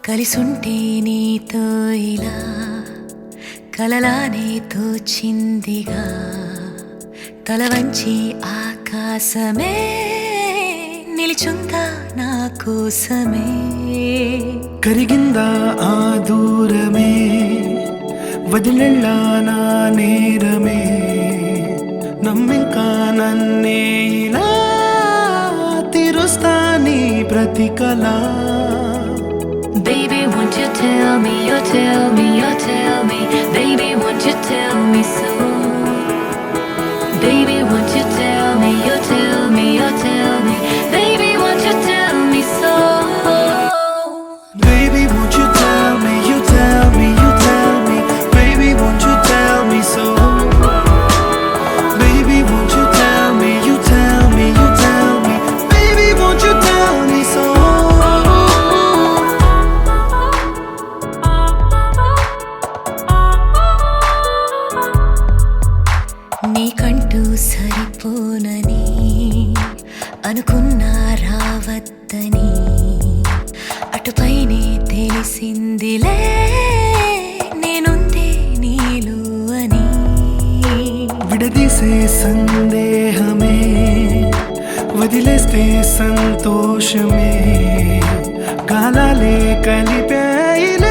కలిసుంటే నీతో ఇలా కలలానే తోచిందిగా తల వంచి ఆకాశమే నిలిచుందా నా కోసమే కరిగిందా ఆ దూరమే వదిలెళ్ళా నా నేరమే నమ్మింకా నన్నే ఇలా తీరుస్తా నీ ప్రతి కళ Baby, won't you tell me, you tell me, you tell me Baby, won't you tell me so Baby, won't you tell me, you tell me, you tell me Baby, won't you tell me so Baby, won't you tell me, you tell me, you tell me Baby, won't you tell me so Baby, won't you tell me, you tell me, you tell me Baby, won't you tell me so నీకంటూ సరిపోనని అనుకున్నా రావద్దని అటుపైనే తెలిసిందిలే నేనుందే నీలు అని విడదీసే సందేహమే వదిలేస్తే సంతోషమే కాలాలే కలిపాయిలే